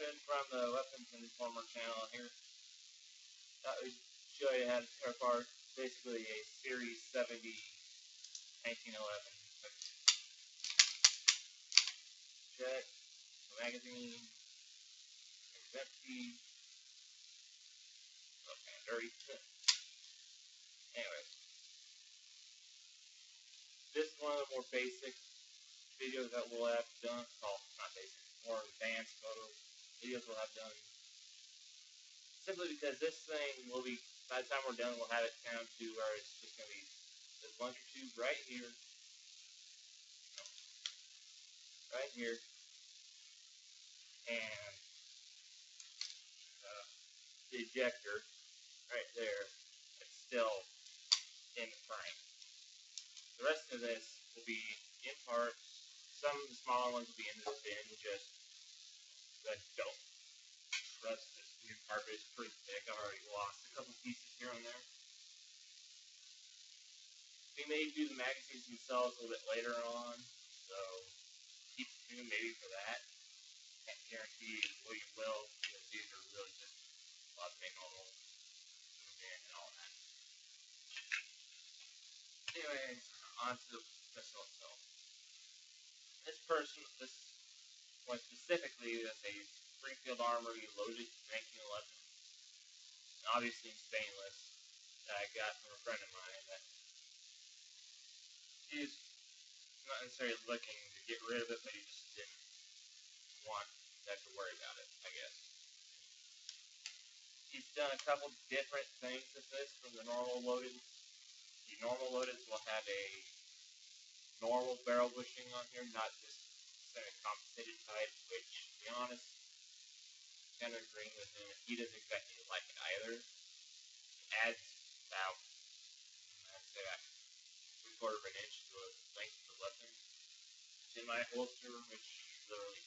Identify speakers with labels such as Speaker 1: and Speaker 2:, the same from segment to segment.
Speaker 1: Kevin from the Weapons and Informer channel here. Thought we'd show you how to tear apart basically a Series 70 1911. Check the magazine. It's empty. Okay, dirty. Anyway, this is one of the more basic videos that we'll have done. Well, not basic, more advanced videos we'll have done. Simply because this thing will be, by the time we're done, we'll have it down to where it's just going to be this luncher tube right here, and the ejector right there. It's still in the frame. The rest of this will be in parts. Some of the smaller ones will be in the bin, just that don't trust this new carpet. It's pretty thick. I've already lost a couple pieces here and there. We may do the magazines themselves a little bit later on, so keep tuned maybe for that. Can't guarantee we will, because these are really just a lot of normal and all that. Anyways, on to the pistol itself. This one specifically is a Springfield Armory loaded 1911, and obviously stainless, that I got from a friend of mine that he's not necessarily looking to get rid of it, but he just didn't want to have to worry about it, I guess. He's done a couple different things with this from the normal loaded. The normal loaded will have a normal barrel bushing on here, not this semi-compensated type, which, to be honest, kind of agreeing with him. He doesn't exactly like it either. It adds about, I'd say, 3/4 of an inch to the length of the weapon. It's in my holster, which is literally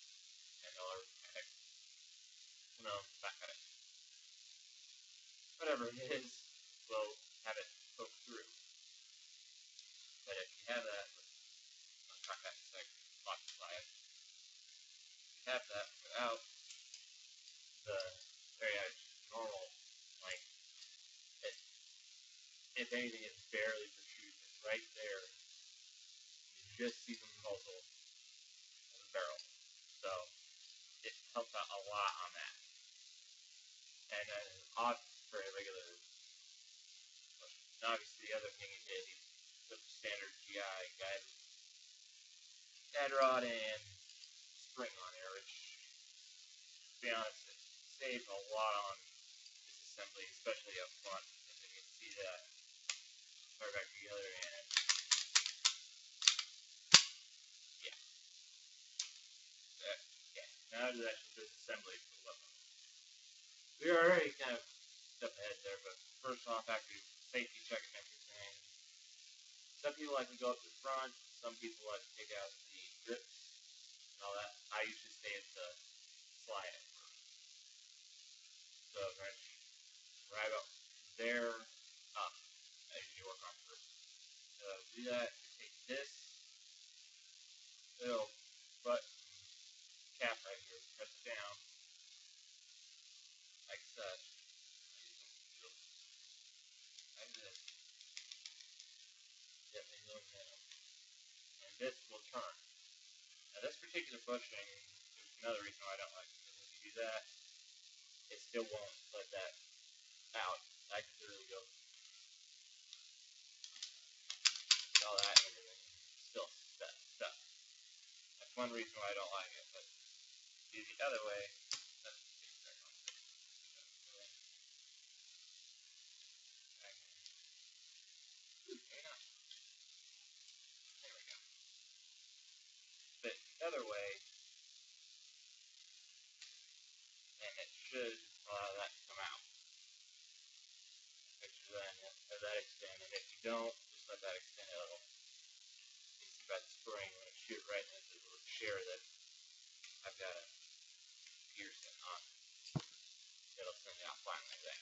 Speaker 1: $10. No, back at it. Whatever it is, we'll have it poke through. But if you have that, I'll talk about in a second. If you have that without the very normal length, if anything, it's barely protrudes. It's right there. You just see the muzzle of the barrel. So it helps out a lot on that. And then for a regular. And obviously, the other thing he did, he put the standard GI guide rod and spring on there, which, to be honest, it saves a lot on disassembly, especially up front. Because you can see that right back together, and now to the actual disassembly for the weapon. We are already kind of step ahead there, but first off, after safety check and everything, some people like to go up to the front, some people like to take out the grips and all that. I usually stay at the slide at first. So right about there up as you work on first. So do that, you take this little button cap right here, press it down like such. Like this. Gently going down. And this will turn. Now this particular bushing is another reason why I don't like it, because if you do that, it still won't let that out. I can literally go all that and everything. Still stuck. That's one reason why I don't like it, but do the other way. There we go. But the other way, and it should allow that to come out. Which then let that extend, and if you don't, just let that extend a little. You see about the spring when it shoot right into the little chair that I've got a piercing on. It'll send it out fine like that.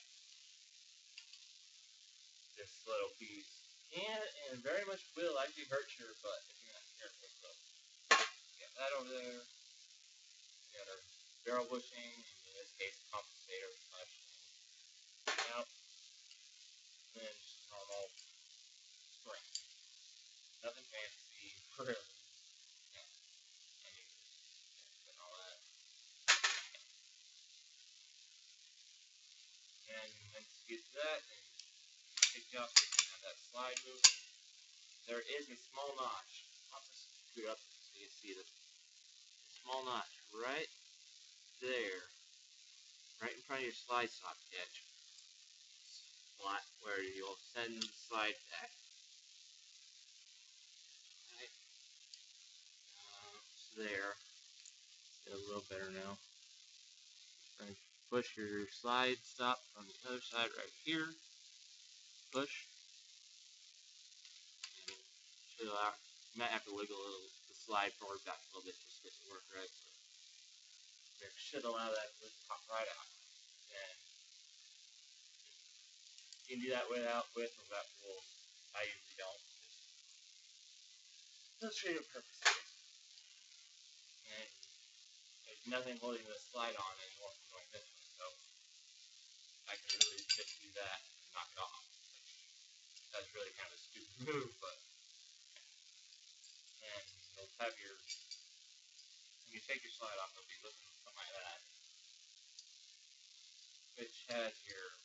Speaker 1: This little piece can and very much will actually hurt your butt if you're not careful. So get that over there. You got our barrel bushing, and in this case, compensator slash out, and then just normal spring. Nothing fancy, really. Yeah, and all that. And once you get to that, then you take it off so you can have that slide moving. There is a small notch. I'll just scoot up so you see the small notch right there, right in front of your slide stop catch. Spot where you'll send the slide back. Right. There. Get a little better now. Right. Push your slide stop on the other side right here. Push. And it should allow. You might have to wiggle the slide forward back a little bit just to get it to work right. But it should allow that to pop right out. And you can do that with or without tools. I usually don't. Illustrative purposes. And there's nothing holding the slide on anymore from going this way, so I can really just do that and knock it off. That's really kind of a stupid move, but and you'll have when you take your slide off, it'll be looking something like that, which has your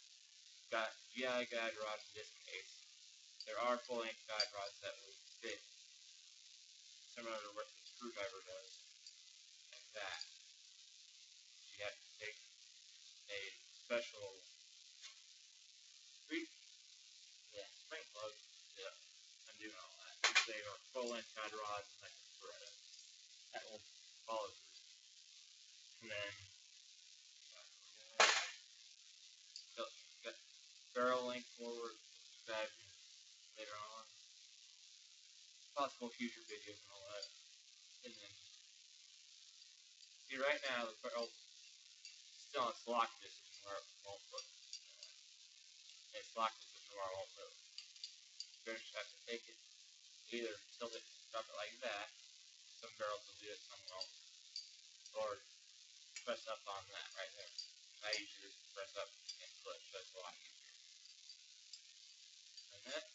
Speaker 1: GI guide rod in this case. There are full-length guide rods that will fit similar to what the screwdriver does, like that. You have to take a special spring plug to undo all that. They are full-length guide rods like a Beretta that will follow through. And then got barrel length forward, describe later on. Possible future videos and all that. And then see right now the barrel's still in its lock position where it won't move. Its lock position where it won't move. You're going to have to take it, either tilt it, drop it like that. Some barrels will do it, some won't. Or press up on that right there. I usually just press up and push. That's a lot easier. And that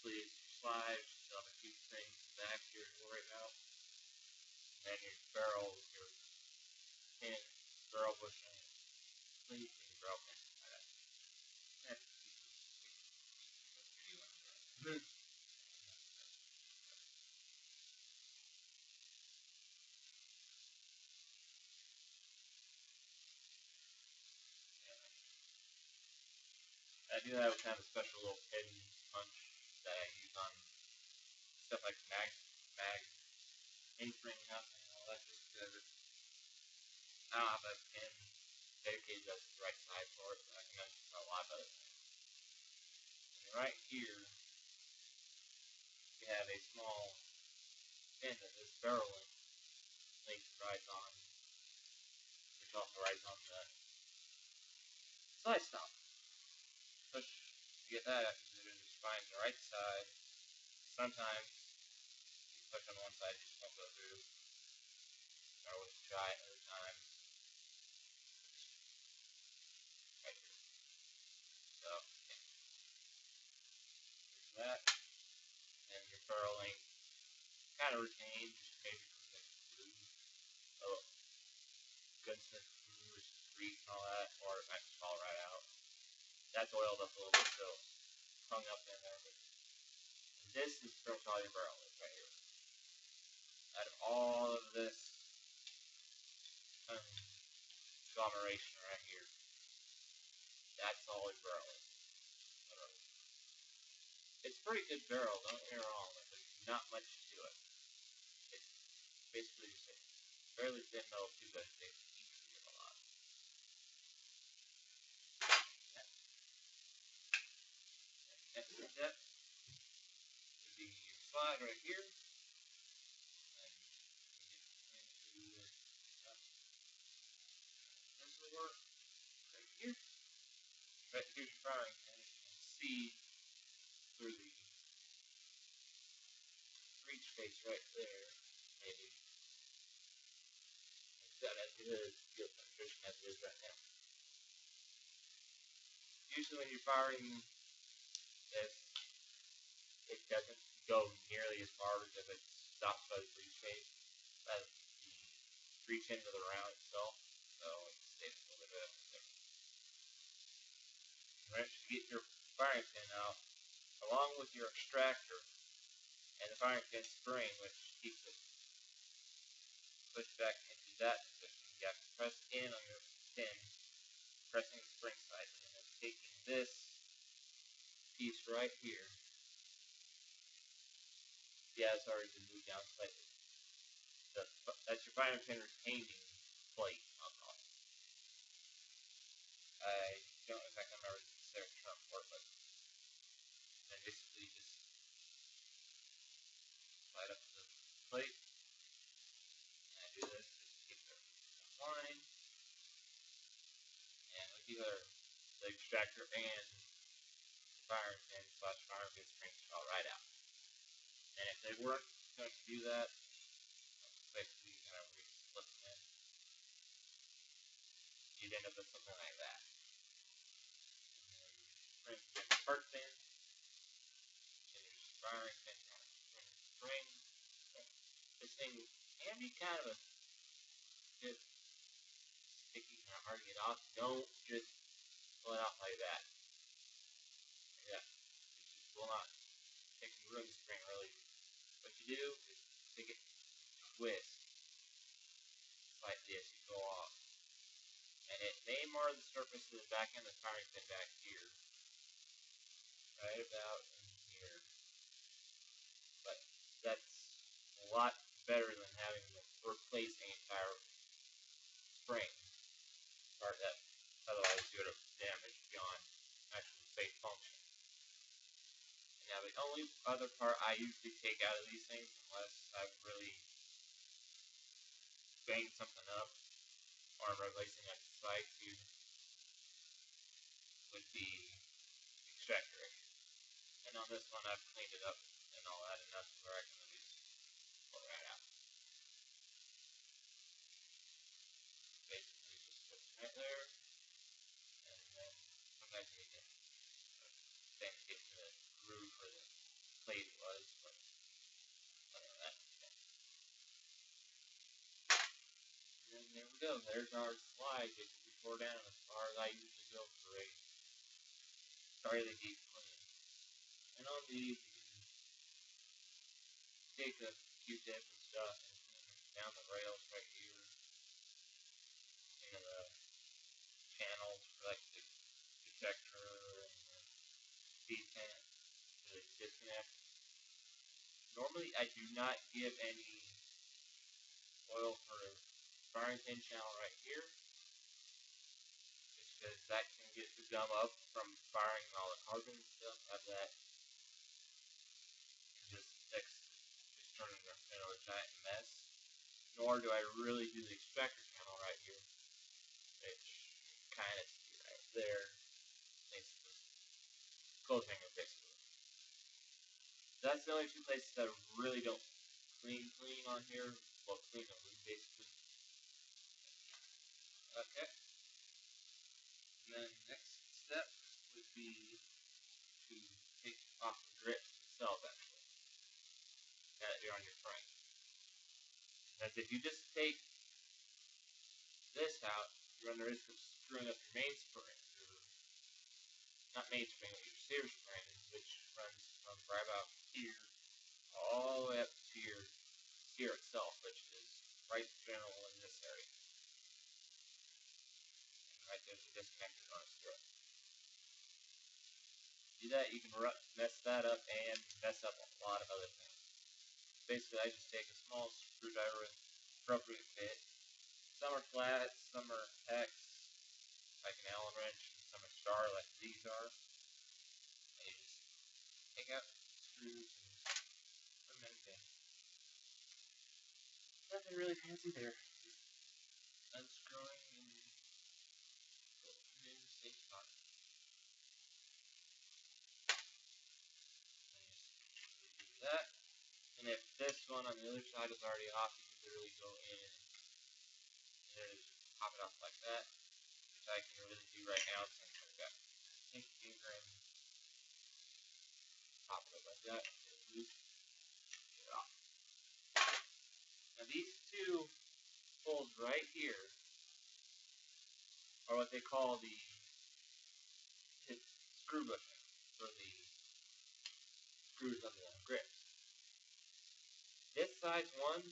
Speaker 1: please slide. Still have a few things back here to worry about. And then your barrel, your pin, barrel bushing, sleeve, and barrel pin. I do have kind of a special little pin punch that I use on stuff like Mainspring housing and all that, just because I don't have a pin dedicated to the right side for it, but I can use it for a lot of other things. And right here, we have a small pin that this barrel link rides on, which also rides on the slide stop. Push to get that activated, just find the right side. Sometimes you push on one side, you just won't go through. Or we'll try it other times. Right here. So, yeah. There's that. And your barrel length kind of retained, just maybe from the glue. Oh, gunsmith glue, which is grease and all that, or it might fall right out. That's oiled up a little bit, so hung up in there. But this is pretty much all your barrel is right here. Out of all of this conglomeration right here, that's all your barrel is. It's a pretty good barrel, don't get me wrong, but there's not much to it. It's basically just a fairly thin metal tube that takes easily a lot. Next step would be your slide right here. And get into this will work right here. Right here's your firing pin. You can see through the breech face right there, maybe. That has good field penetration as it is right now. Usually when you're firing this, it doesn't go nearly as far because it stops by the breech face, by the breech end of the round itself, so it saves a little bit of it. Once you get your firing pin out, along with your extractor and the firing pin spring, which keeps it pushed back into that position, you have to press in on your pin, pressing the spring side, and then taking this piece right here. Yeah, it's already been moved down slightly. That's your firing pin retaining plate, I'll call it. I don't exactly remember the specific term for it, but then basically just slide up the plate, and I do this to keep it line, and with the extractor and the firing pin / firing pin spring fell right out. And if they weren't going to do that, basically kind of re-slip them in, you'd end up with something like that. And then spring pin part pin, and your firing pin spring. This thing can be kind of a bit sticky, kind of hard to get off. Don't just pull it out like that. Yeah, it just will not. It can ruin the spring really. What you do is take it, twist slightly as you go off, and it may mar the surface of the back end of the firing pin back here, right about in here. But that's a lot better than having to replace the entire spring part that otherwise you would have damaged beyond actual safe function. Now the only other part I usually take out of these things, unless I've really banged something up or I'm replacing a side tube, would be the extractor right here. And on this one I've cleaned it up and all that enough where I can just pull it right out. Basically just puts it right there, and then sometimes you need to then get to the groove where the plate was, but other than that, yeah. And then there we go, there's our slide basically tore down as far as I usually go for a fairly deep clean. And on these, you can take a Q-tip and stuff and clean down the rails right here, the channels for like the detector and the speed pin, the disconnect. Normally, I do not give any oil for the firing pin channel right here, just because that can get the gum up from firing all the carbon and stuff out of that. Just turn into a giant mess. Nor do I really do the extractor channel right here, which you kind of see right there. It's the coat hanger basically. That's the only two places that I really don't clean on here. Well, clean the room basically. Okay. And then next step would be to take off the grips themselves actually. Now that you're on your frame. Because if you just take this out, you run the risk of screwing up your mainspring, not mainspring, but your steer spring, which runs from right about here all the way up to your steer itself, which is right general in this area. And right there's a disconnected on a screw. Do that, you can mess that up and mess up a lot of other things. Basically, I just take a small screwdriver with appropriate fit. Some are flat, some are hex, like an Allen wrench, and some are star, like these are. And you just take out screws and put them in again. Nothing really fancy there. Just unscrewing and putting in the safe spot. And just do that. And if this one on the other side is already off, you can literally go in and there's off like that, which I can really do right now since I've got pink finger and pop it up like that. Get it loose. Get it off. Now these two holes right here are what they call the screw bushing for the screws under the grips. This size one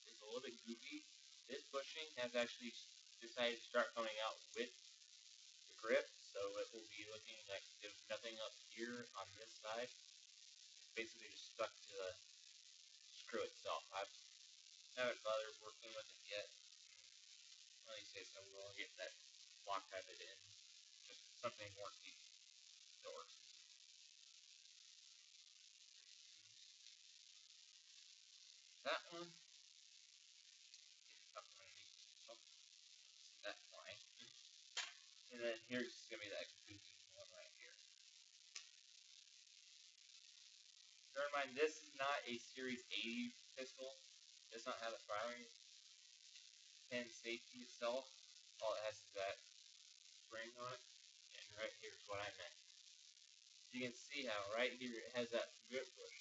Speaker 1: is a little bit goofy. This bushing has actually decided to start coming out with the grip, so it will be looking like there's nothing up here on this side. It's basically just stuck to the screw itself. I haven't bothered working with it yet. Well, you say so. We'll get that Loctite in. Just something worky that works. That one. Up underneath. Oh, that's fine. And then here's going to be that goofy one right here. Bear in mind, this is not a Series 80 pistol. It does not have a firing pin safety itself. All it has is that spring on it. And right here is what I meant. You can see how right here it has that grip bush.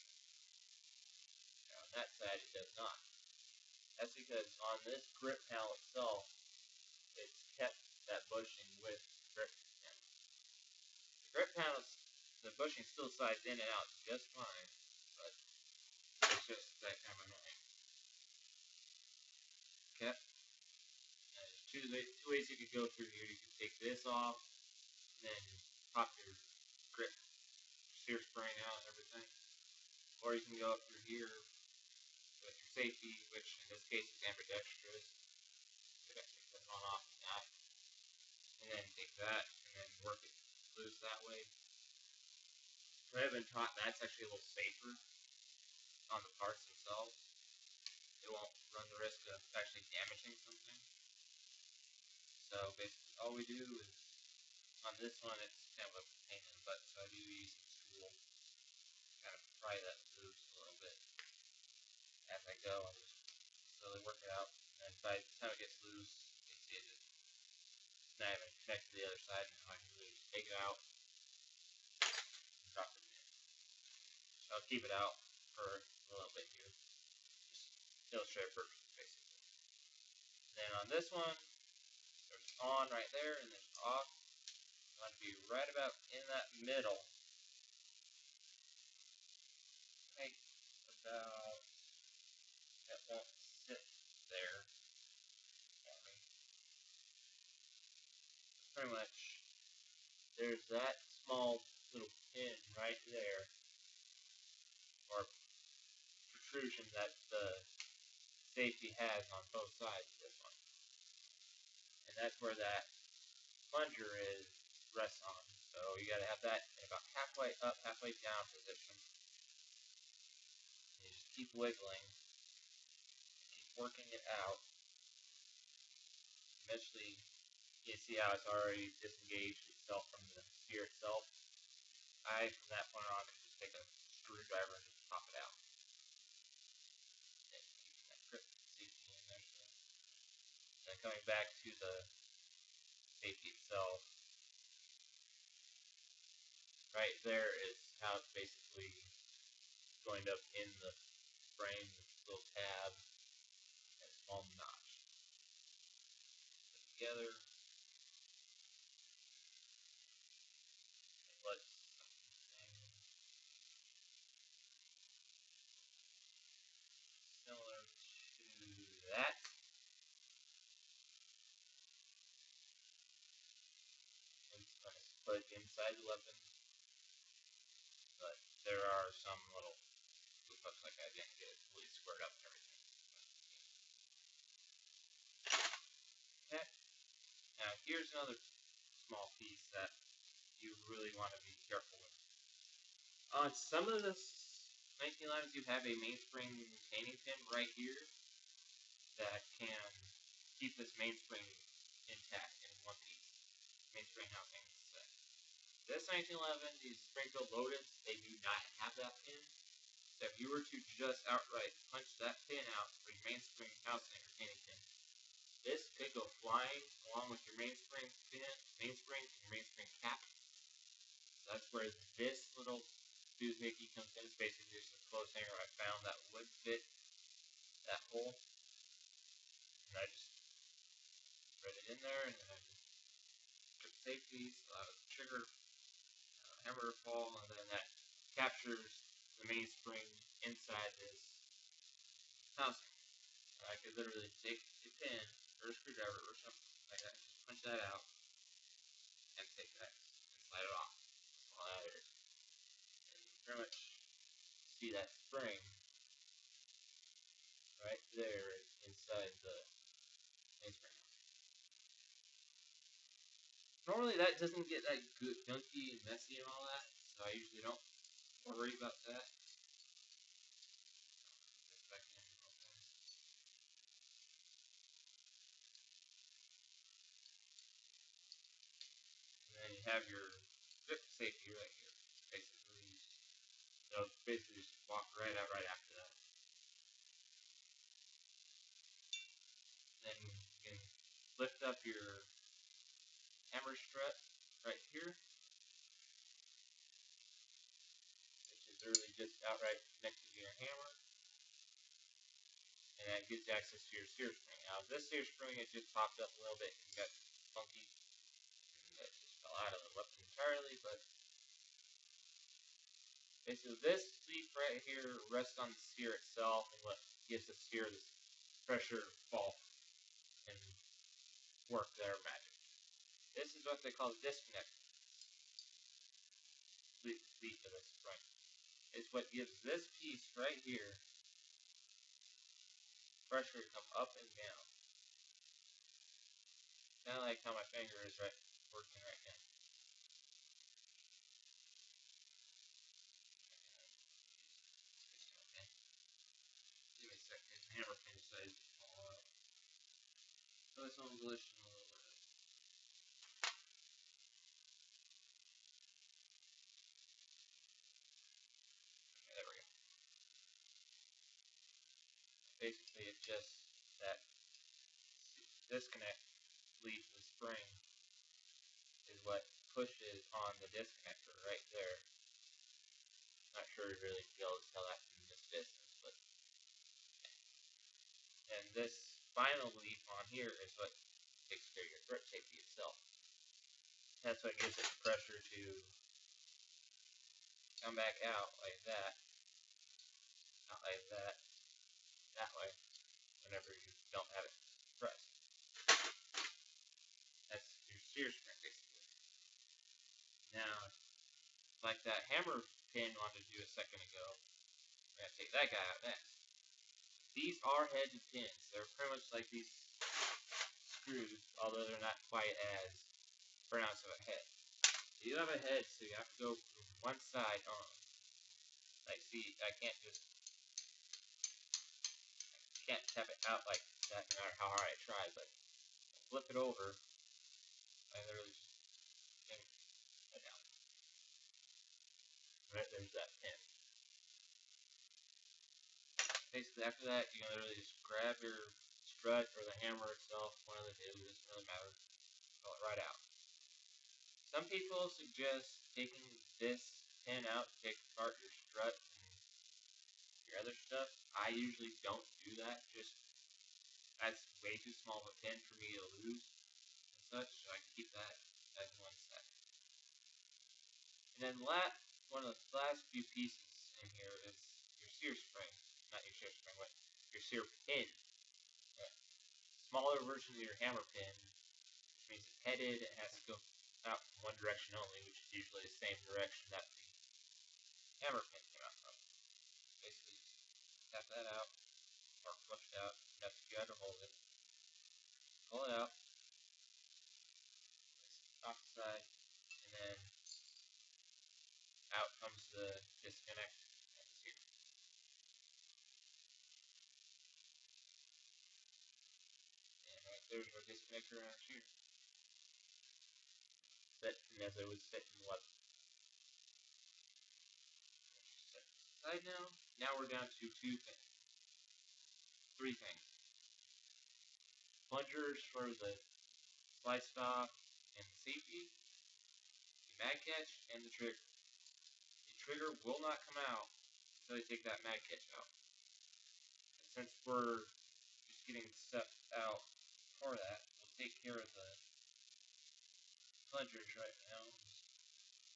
Speaker 1: Now on that side it does not. That's because on this grip panel itself, it's kept that bushing with the grip panel. The grip panel, the bushing still slides in and out just fine, but it's just that kind of annoying. Okay. Now there's two ways you could go through here. You could take this off, and then pop your grip sear spring out and everything. Or you can go up through here with your safety, which in this case is ambidextrous. You gotta take this one off and that. And then take that and then work it loose that way. I have been taught that's actually a little safer on the parts themselves. It won't run the risk of actually damaging something. So basically all we do is, on this one it's kind of a pain in the butt, so I do use some tool to kind of pry that loose a little bit as I go. I just slowly work it out, and by the time it gets loose, you can see it just not even connect to the other side, and now I can really just take it out and drop it in. So I'll keep it out for a little bit here, just illustrate purposes basically. And then on this one, there's on right there, and there's off. I'm going to be right about in that middle. Right about, that won't sit there for me. Pretty much, there's that small little pin right there, or protrusion that the safety has on both sides of this one. And that's where that plunger rests on. So you gotta have that in about halfway up, halfway down position. And you just keep wiggling, keep working it out. Eventually, you see how it's already disengaged itself from the sphere itself. From that point on, can just take a screwdriver and just pop it out. And keep that grip safety in there still. Then coming back to the safety itself, right there is how it's basically joined up in the frame, this little tab, and a small notch. Put together. It looks something similar to that. It's going to put inside the weapon, but there are some little looks like I didn't get it fully squared up and everything. Okay. Now here's another small piece that you really want to be careful with. On some of the 1911s, you have a mainspring retaining pin right here that can keep this mainspring intact in one piece. Mainspring housing set. This 1911, these Springfield loadeds, they do not have that pin. So if you were to just outright punch that pin out for your mainspring housing retaining pin, this could go flying. line along with your mainspring pin, mainspring and your mainspring cap. So that's where this little doohickey comes in. It's basically just a clothes hanger I found that would fit that hole. And I just thread it in there, and then I just put safety, so I have a trigger, hammer to fall, and then that captures the mainspring inside this housing. I could literally take a pin or a screwdriver or something like that, just punch that out and take that and slide it off. All that is. And you pretty much see that spring right there inside the mainspring. Normally that doesn't get that good, gunky and messy and all that, so I usually don't worry about that. And then you have your grip safety right here, basically. So basically just walk right out right after that. Then you can lift up your hammer strut right here, which is literally just outright connected to your hammer. And that gives you access to your steer spring. Now this steer spring, it just popped up a little bit and got funky. And that just fell out of the left entirely, but basically this leaf right here rests on the steer itself and what gives the steer this pressure fall and work their magic. This is what they call the disconnect leaf of the spring. It's what gives this piece right here pressure to come up and down. Kind of like how my finger is working right now. Give me a second. Hammer pin decided to fall out. So this one will listen a little bit. Okay, there we go. Basically, it's just that disconnect leaf of the spring is what pushes on the disconnector right there. Not sure you really be able to tell that from this distance, but and this final leaf on here is what takes care of your grip safety itself. That's what gives it the pressure to come back out like that, not like that, that way, whenever you don't have it pressed. That's your steer spring, basically. Now, like that hammer pin wanted to do a second ago, we're going to take that guy out next. These are headed pins. They're pretty much like these screws, although they're not quite as pronounced of a head. You have a head, so you have to go from one side on. Like, see, I can't tap it out like that no matter how hard I try, but flip it over, I literally just pin it down. Right, there's that pin. Basically, after that, you can literally just grab your strut or the hammer itself, one of the two, it doesn't really matter, pull it right out. Some people suggest taking this pin out to take apart your strut and your other stuff. I usually don't do that, just that's way too small of a pin for me to lose and such, so I can keep that as one set. And then one of the last few pieces in here is your steer spring. Not your steer spring, but your steer pin. A smaller version of your hammer pin, which means it's headed, it has to go out in one direction only, which is usually the same direction that the hammer pin came out from. Basically, just tap that out, or flush it out, enough to try to hold it. Pull it out, off the side, and then out comes the disconnect and the steer. And right there's our disconnector and our steer. Set as it would sit in the weapon. Set aside now. Now we're down to three things. Plungers for the slide stop and the safety, the mag catch, and the trigger. The trigger will not come out until you take that mag catch out. And since we're just getting stuff out for that, we'll take care of the plungers right now.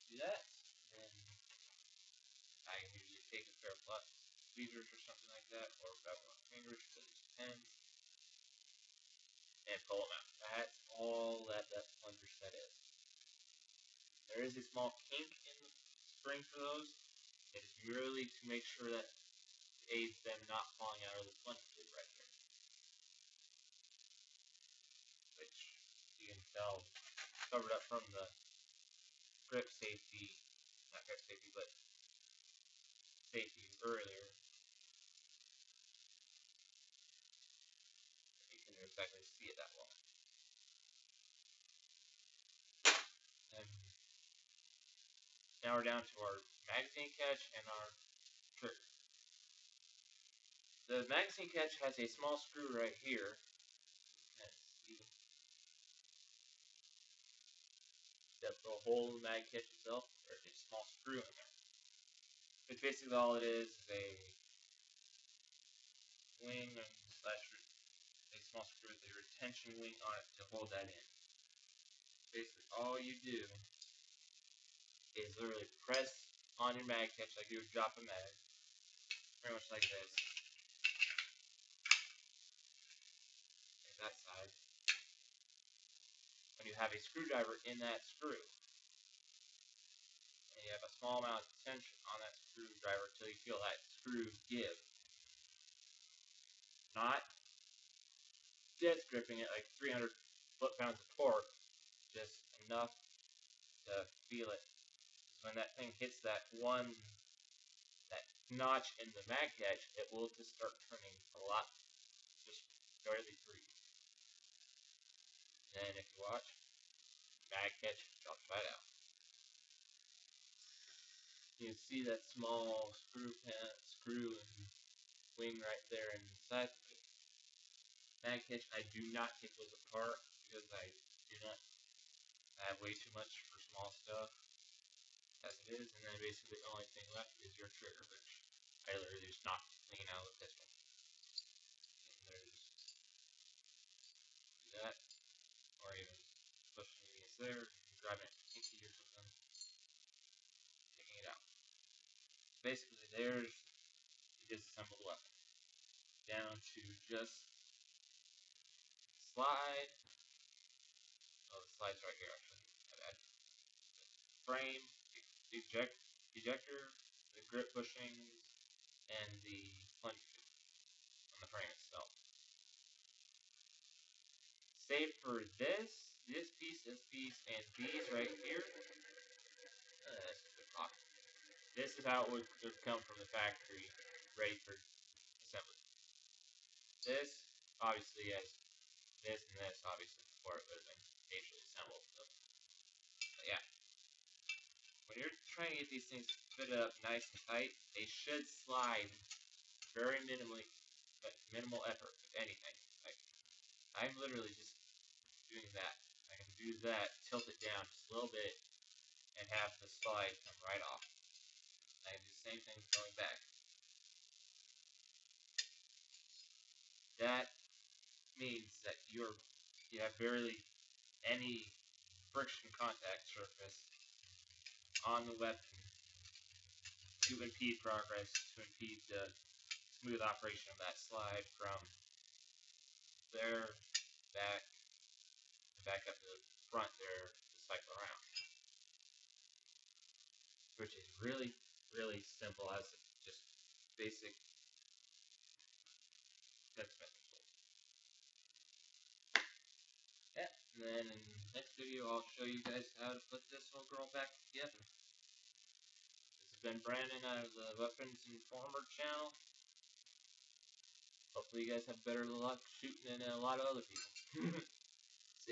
Speaker 1: Do that, and I can usually take a pair of tweezers or something like that, or grab my fingers to these pens, and pull them out. That's all that plunger set is. There is a small kink in the spring for those. It is merely to make sure that it aids them not falling out of the plunger tube right here. Which you can tell covered up from the grip safety, not grip safety, but safety earlier. You can exactly see it that well. And now we're down to our magazine catch and our trigger. The magazine catch has a small screw right here. That's the whole mag catch itself. There's a small screw in there. But basically all it is a wing slash a small screw with a retention wing on it to hold that in. Basically all you do is literally press on your mag catch like you would drop a mag. Pretty much like this. Like that side. When you have a screwdriver in that screw. And you have a small amount of tension on that screwdriver until you feel that screw give. Not death gripping it like 300 foot-pounds of torque, just enough to feel it. When that thing hits that notch in the mag catch, it will just start turning a lot, just barely free. And if you watch, mag catch drops right out. You can see that small screw and wing right there inside. Mag catch, I do not take those apart because I have way too much for small stuff as it is, and then basically the only thing left is your trigger, which I literally just knocked clean out of the pistol. And there's that, or even pushing it against there, and grabbing it pinky or something, taking it out. Basically, there's the disassembled weapon. Down to just slide. Oh, the slide's right here, actually. Frame, ejector, the grip bushings, and the plunger tube on the frame itself. Save for this piece, and these right here. This is how it would come from the factory, ready for assembly. This, obviously, has this and this, obviously, before it would have been actually assembled. But yeah. When you're trying to get these things fitted up nice and tight, they should slide very minimally, but minimal effort, if anything. Like, I'm literally just doing that. I can do that, tilt it down just a little bit, and have the slide come right off. I can do the same thing going back. That means that you have barely any friction contact surface on the weapon to impede progress, to impede the smooth operation of that slide from there back up to the front there to cycle around. Which is really, really simple as just basic gunsmith tools. Yeah, and then in the next video I'll show you guys how to put this whole girl back together. This has been Brandon out of the Weapons Informer channel. Hopefully you guys have better luck shooting than a lot of other people.